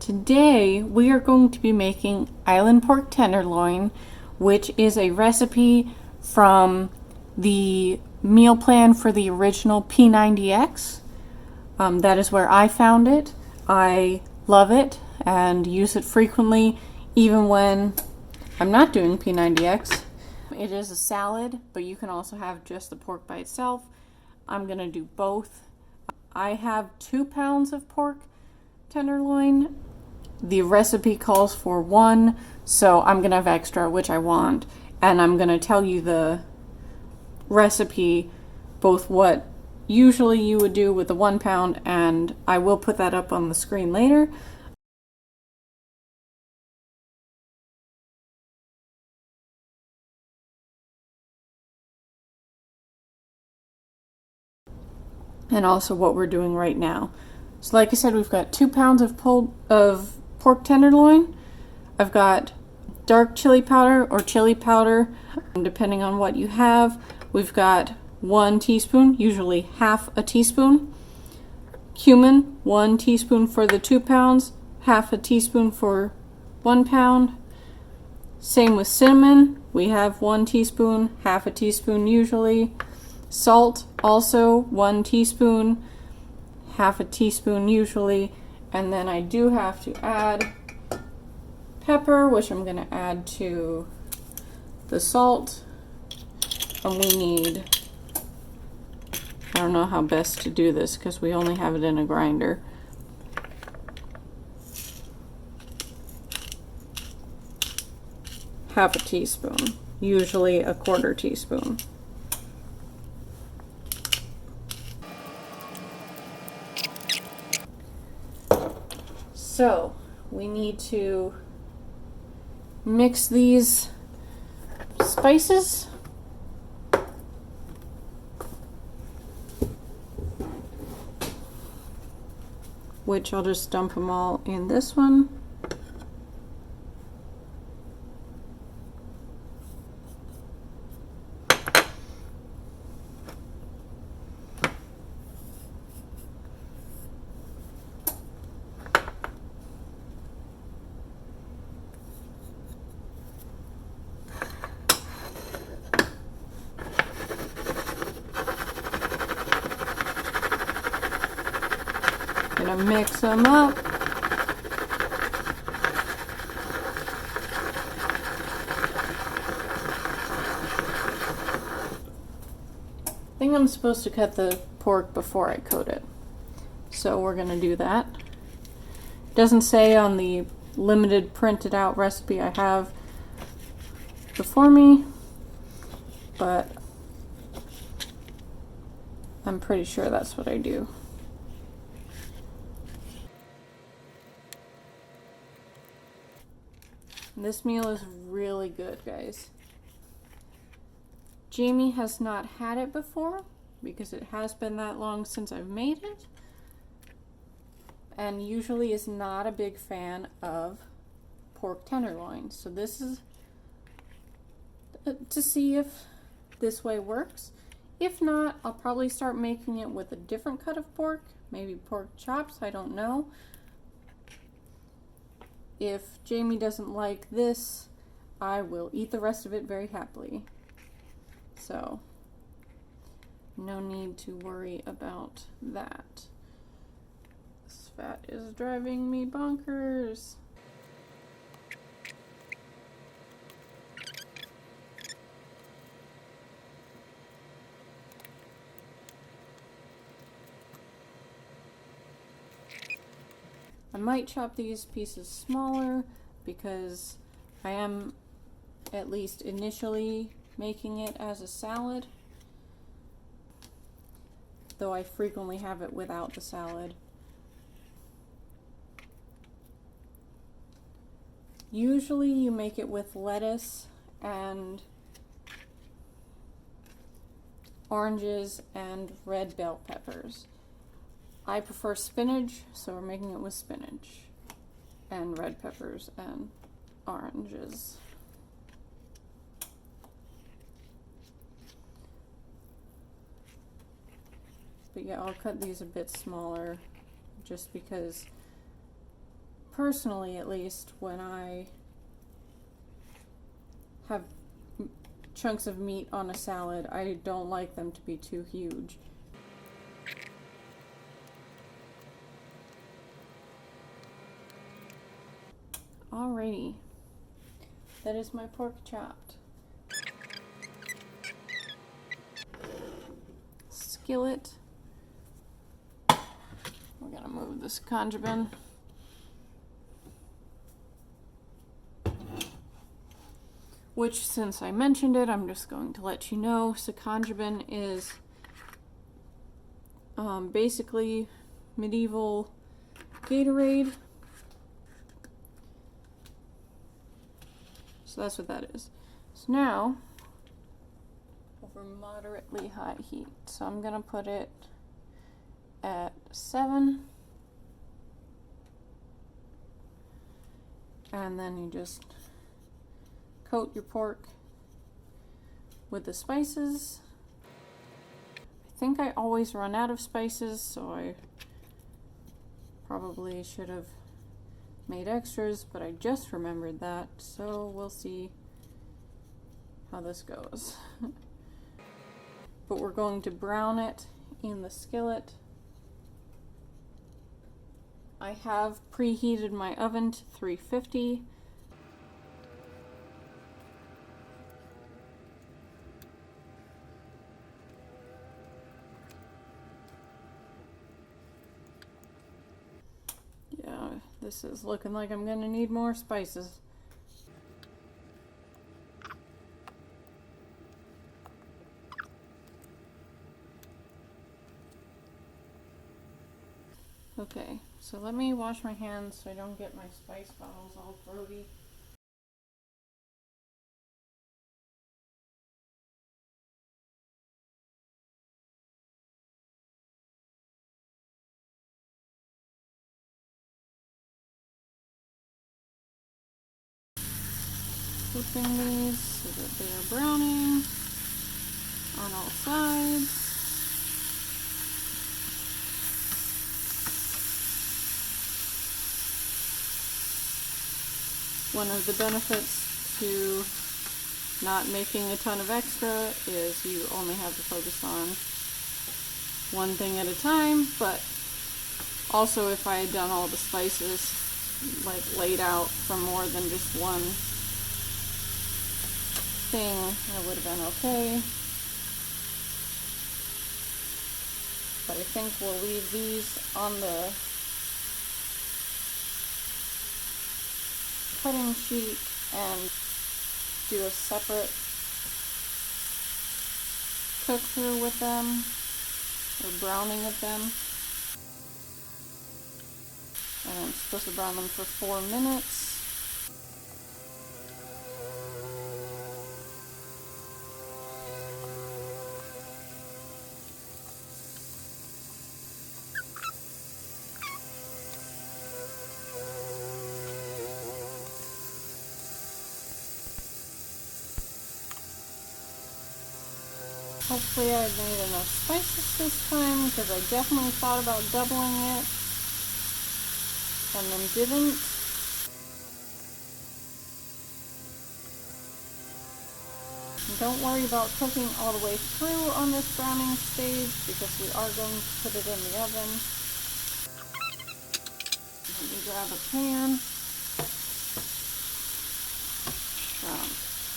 Today we are going to be making Island Pork Tenderloin, which is a recipe from the meal plan for the original P90X. That is where I found it. I love it and use it frequently, even when I'm not doing P90X. It is a salad, but you can also have just the pork by itself. I'm going to do both. I have 2 pounds of pork tenderloin. The recipe calls for 1, so I'm going to have extra, which I want. And I'm going to tell you the recipe, both what usually you would do with the 1 pound, and I will put that up on the screen later. And also what we're doing right now. So like I said, we've got 2 pounds of pork tenderloin. I've got dark chili powder or chili powder, depending on what you have. We've got 1 teaspoon, usually half a teaspoon. Cumin, 1 teaspoon for the 2 pounds, half a teaspoon for 1 pound. Same with cinnamon. We have 1 teaspoon, half a teaspoon usually. Salt, also 1 teaspoon, half a teaspoon usually. And then I do have to add pepper, which I'm going to add to the salt. And we need, I don't know how best to do this because we only have it in a grinder. Half a teaspoon, usually a 1/4 teaspoon. So we need to mix these spices. Which I'll just dump them all in this one. Gonna mix them up. I think I'm supposed to cut the pork before I coat it. So we're gonna do that. Doesn't say on the limited printed out recipe I have before me, but I'm pretty sure that's what I do. This meal is really good, guys. Jamie has not had it before because it has been that long since I've made it, and usually is not a big fan of pork tenderloin. So this is to see if this way works. If not, I'll probably start making it with a different cut of pork, maybe pork chops, I don't know. If Jamie doesn't like this, I will eat the rest of it very happily. So, no need to worry about that. This fat is driving me bonkers. I might chop these pieces smaller because I am at least initially making it as a salad, though I frequently have it without the salad. Usually you make it with lettuce and oranges and red bell peppers. I prefer spinach, so we're making it with spinach and red peppers and oranges. But yeah, I'll cut these a bit smaller just because personally at least, when I have chunks of meat on a salad, I don't like them to be too huge. Alrighty, that is my pork chopped. Skillet. We're gonna move this conja bin. Which, since I mentioned it, I'm just going to let you know. Conja bin is basically medieval Gatorade. So that's what that is. So now, over moderately high heat. So I'm gonna put it at 7. And then you just coat your pork with the spices. I think I always run out of spices, so I probably should have made extras, but I just remembered that, so we'll see how this goes. But we're going to brown it in the skillet. I have preheated my oven to 350. Yeah, this is looking like I'm gonna need more spices. Okay, so let me wash my hands so I don't get my spice bottles all throaty. Flipping these so that they are browning on all sides. One of the benefits to not making a ton of extra is you only have to focus on one thing at a time, but also if I had done all the spices like laid out for more than just one thing, I would have been okay. But I think we'll leave these on the cutting sheet and do a separate cook through with them, or browning of them. And I'm supposed to brown them for 4 minutes. Hopefully I made enough spices this time, because I definitely thought about doubling it and then didn't. And don't worry about cooking all the way through on this browning stage, because we are going to put it in the oven. Let me grab a pan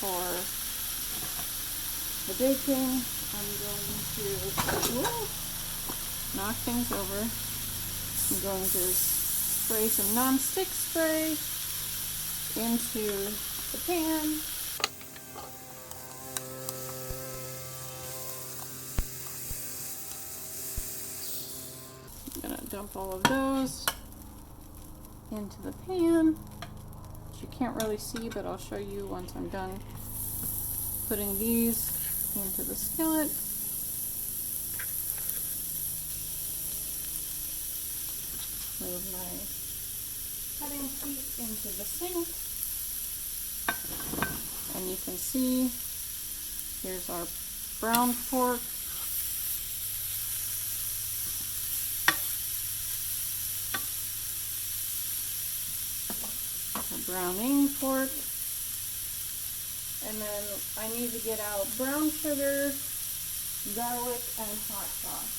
for the baking. I'm going to knock things over. I'm going to spray some non-stick spray into the pan. I'm going to dump all of those into the pan, which you can't really see, but I'll show you once I'm done putting these into the skillet. Move my cutting sheet into the sink. And you can see, here's our browned pork. browning pork. And then I need to get out brown sugar, garlic, and hot sauce.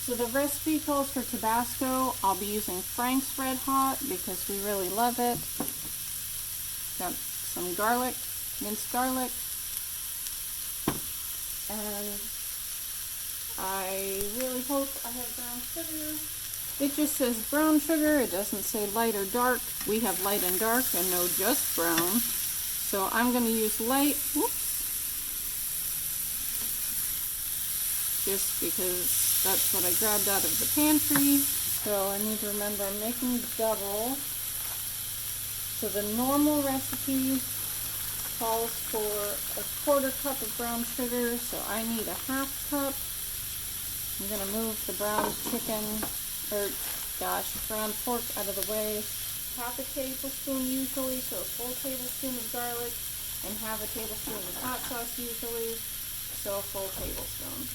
So the recipe calls for Tabasco. I'll be using Frank's Red Hot because we really love it. Got some garlic, minced garlic, and I really hope I have brown sugar. It just says brown sugar. It doesn't say light or dark. We have light and dark and no just brown. So I'm going to use light. Whoops. Just because that's what I grabbed out of the pantry. So I need to remember I'm making double. So the normal recipe calls for a 1/4 cup of brown sugar, so I need a 1/2 cup. I'm going to move the brown brown pork out of the way. 1/2 tablespoon usually, so a full tablespoon of garlic, and 1/2 tablespoon of hot sauce usually, so a full tablespoon.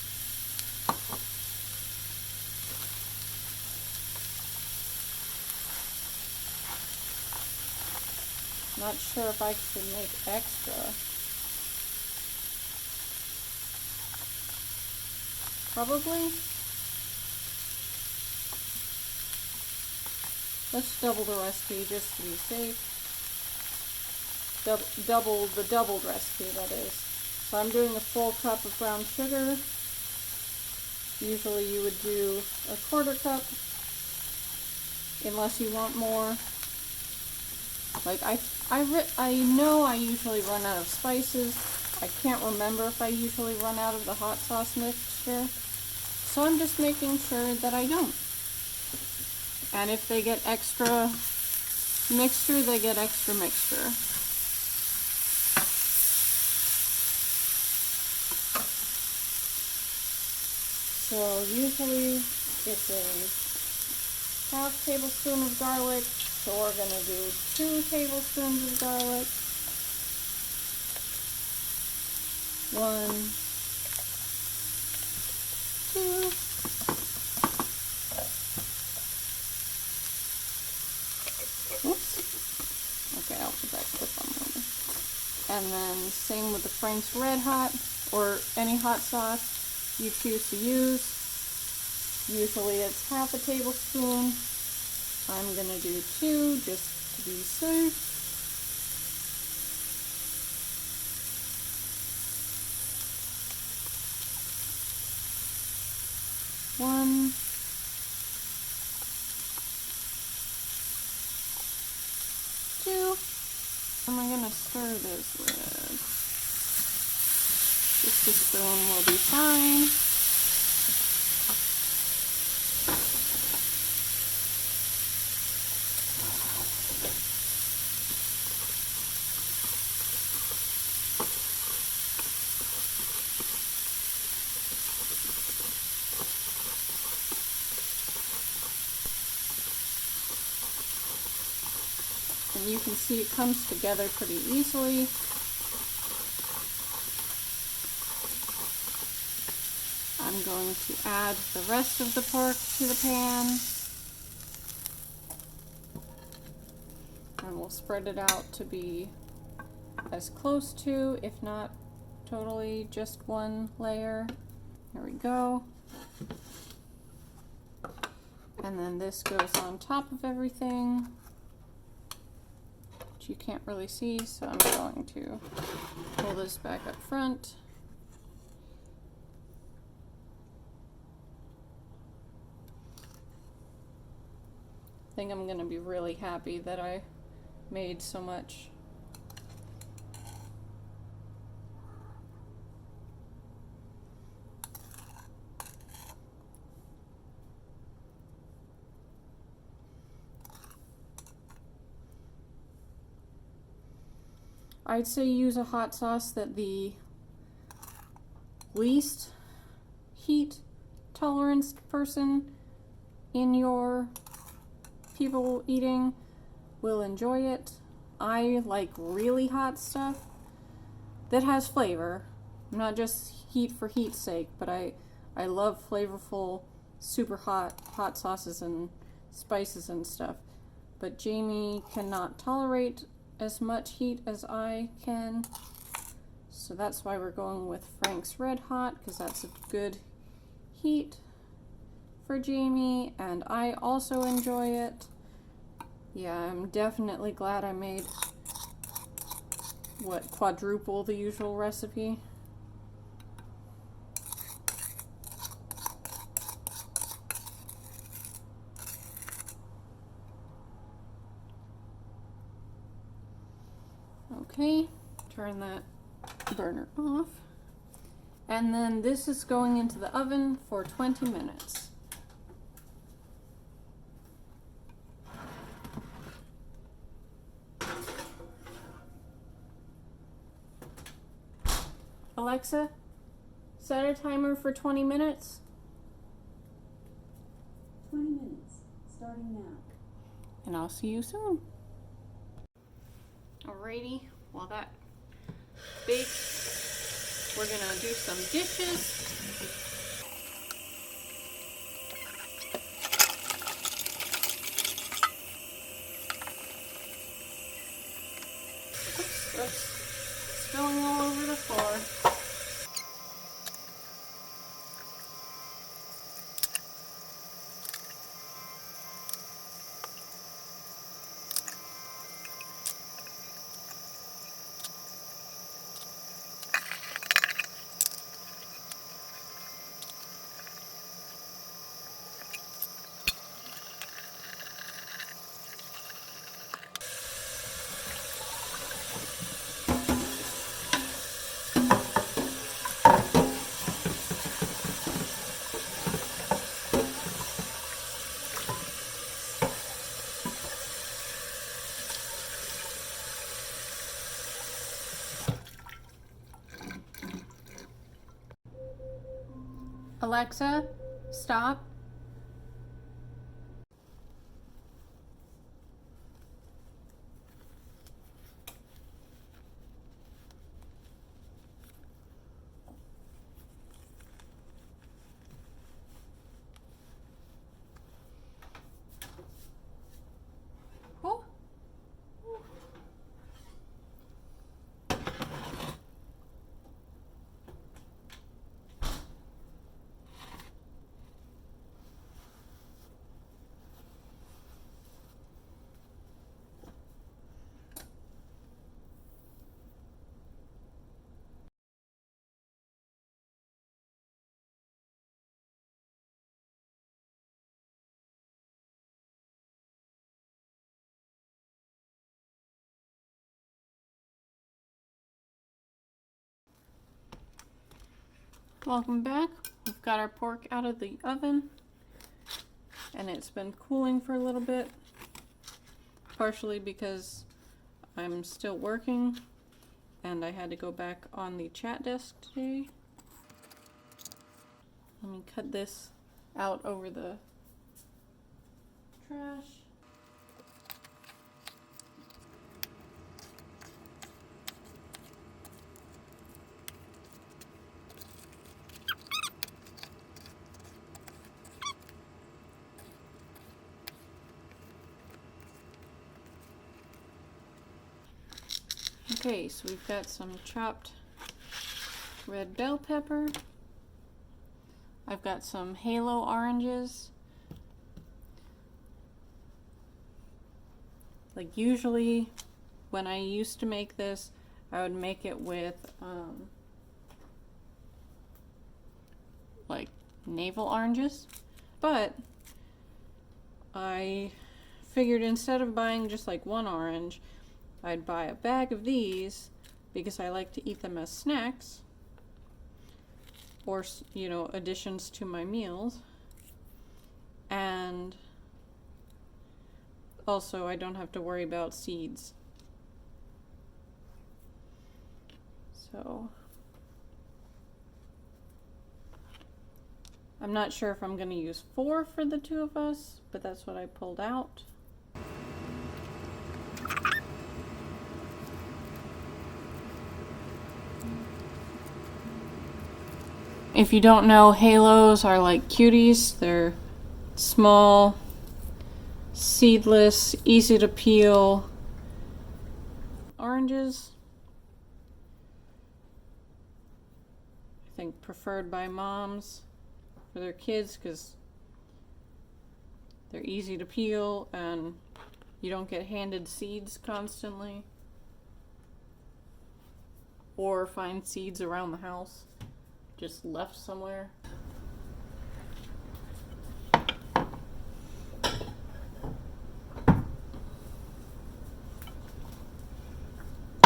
Not sure if I should make extra. Probably. Let's double the recipe just to be safe. Double the doubled recipe, that is. So I'm doing a full cup of brown sugar. Usually you would do a 1/4 cup, unless you want more. Like I know I usually run out of spices. I can't remember if I usually run out of the hot sauce mixture. So I'm just making sure that I don't. And if they get extra mixture, they get extra mixture. So usually it's a 1/2 tablespoon of garlic. So we're going to do 2 tablespoons of garlic. 1, 2. Oops. Okay, I'll put that clip on later. And then same with the Frank's Red Hot, or any hot sauce you choose to use. Usually it's 1/2 tablespoon. I'm going to do 2 just to be safe. One, 2. What am I going to stir this with? Just a spoon will be fine. And you can see it comes together pretty easily. I'm going to add the rest of the pork to the pan. And we'll spread it out to be as close to, if not totally, just one layer. There we go. And then this goes on top of everything, which you can't really see, so I'm going to pull this back up front. I think I'm going to be really happy that I made so much. I'd say use a hot sauce that the least heat tolerance person in your people eating will enjoy it. I like really hot stuff that has flavor, I'm not just heat for heat's sake, but I love flavorful, super hot sauces and spices and stuff. But Jamie cannot tolerate as much heat as I can. So that's why we're going with Frank's Red Hot, because that's a good heat for Jamie, and I also enjoy it. Yeah, I'm definitely glad I made quadruple the usual recipe. Okay, turn that burner off. And then this is going into the oven for 20 minutes. Alexa, set a timer for 20 minutes. 20 minutes, starting now. And I'll see you soon. Alrighty, while that bakes, we're gonna do some dishes. Oops, that's spilling all over the floor. Alexa, stop. Oh. Welcome back. We've got our pork out of the oven and it's been cooling for a little bit, partially because I'm still working and I had to go back on the chat desk today. Let me cut this out over the trash. Okay, so we've got some chopped red bell pepper. I've got some halo oranges. Like usually when I used to make this, I would make it with like navel oranges, but I figured instead of buying just like one orange, I'd buy a bag of these because I like to eat them as snacks or, you know, additions to my meals. And also I don't have to worry about seeds. So I'm not sure if I'm going to use 4 for the 2 of us, but that's what I pulled out. if you don't know, halos are like cuties. They're small, seedless, easy to peel oranges. I think preferred by moms for their kids because they're easy to peel and you don't get handed seeds constantly or find seeds around the house just left somewhere.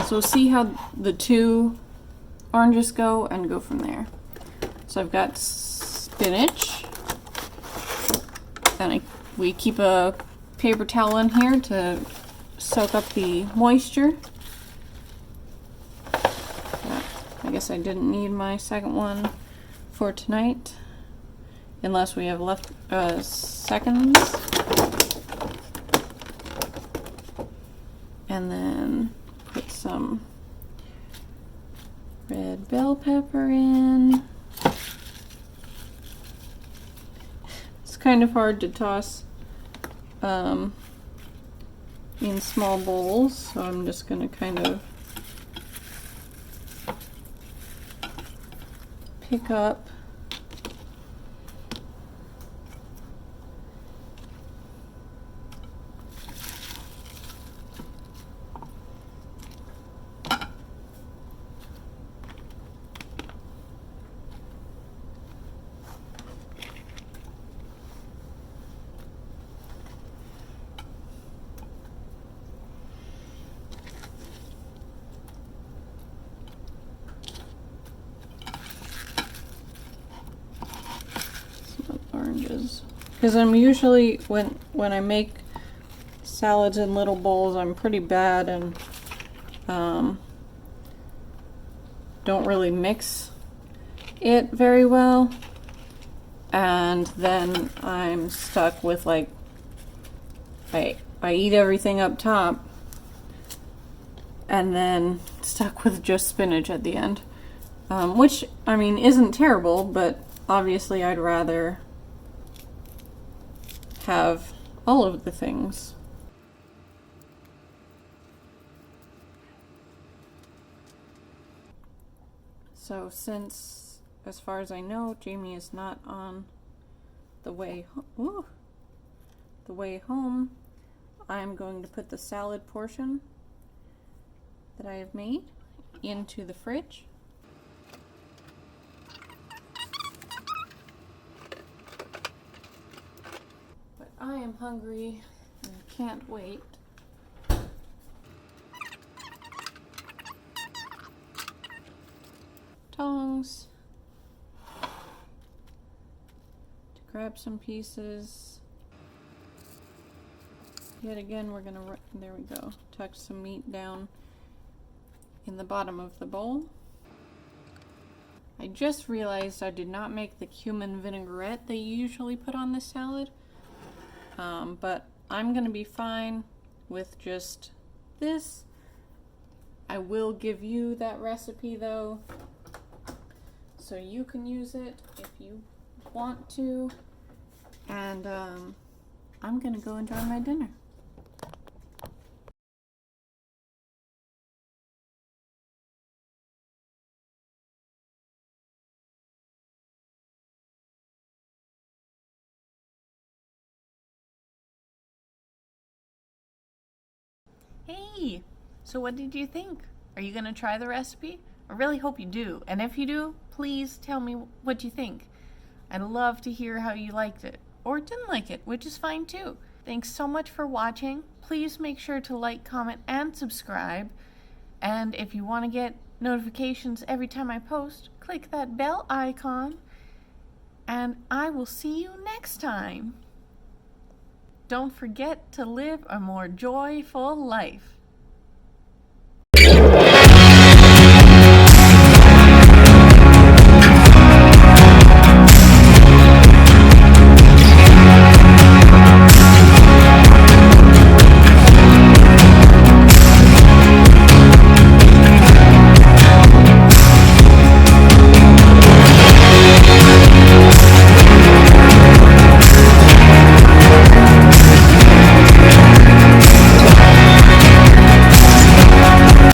So see how the two oranges go and go from there. So I've got spinach, and we keep a paper towel in here to soak up the moisture. I guess I didn't need my second one for tonight, unless we have left seconds. And then put some red bell pepper in. It's kind of hard to toss in small bowls, so I'm just going to kind of pick up oranges, because I'm usually when I make salads in little bowls, I'm pretty bad and don't really mix it very well, and then I'm stuck with like I eat everything up top and then stuck with just spinach at the end, which I mean isn't terrible, but obviously I'd rather have all of the things. So since, as far as I know, Jamie is not on the way home, I'm going to put the salad portion that I have made into the fridge. I am hungry and can't wait. Tongs to grab some pieces. Yet again, we're gonna, there we go, tuck some meat down in the bottom of the bowl. I just realized I did not make the cumin vinaigrette that you usually put on this salad. But I'm gonna be fine with just this. I will give you that recipe though, so you can use it if you want to. And I'm gonna go enjoy my dinner. Hey, so what did you think? Are you gonna try the recipe? I really hope you do. And if you do, please tell me what you think. I'd love to hear how you liked it or didn't like it, which is fine too. Thanks so much for watching. Please make sure to like, comment, and subscribe. And if you want to get notifications every time I post, click that bell icon. And I will see you next time. Don't forget to live a more joyful life.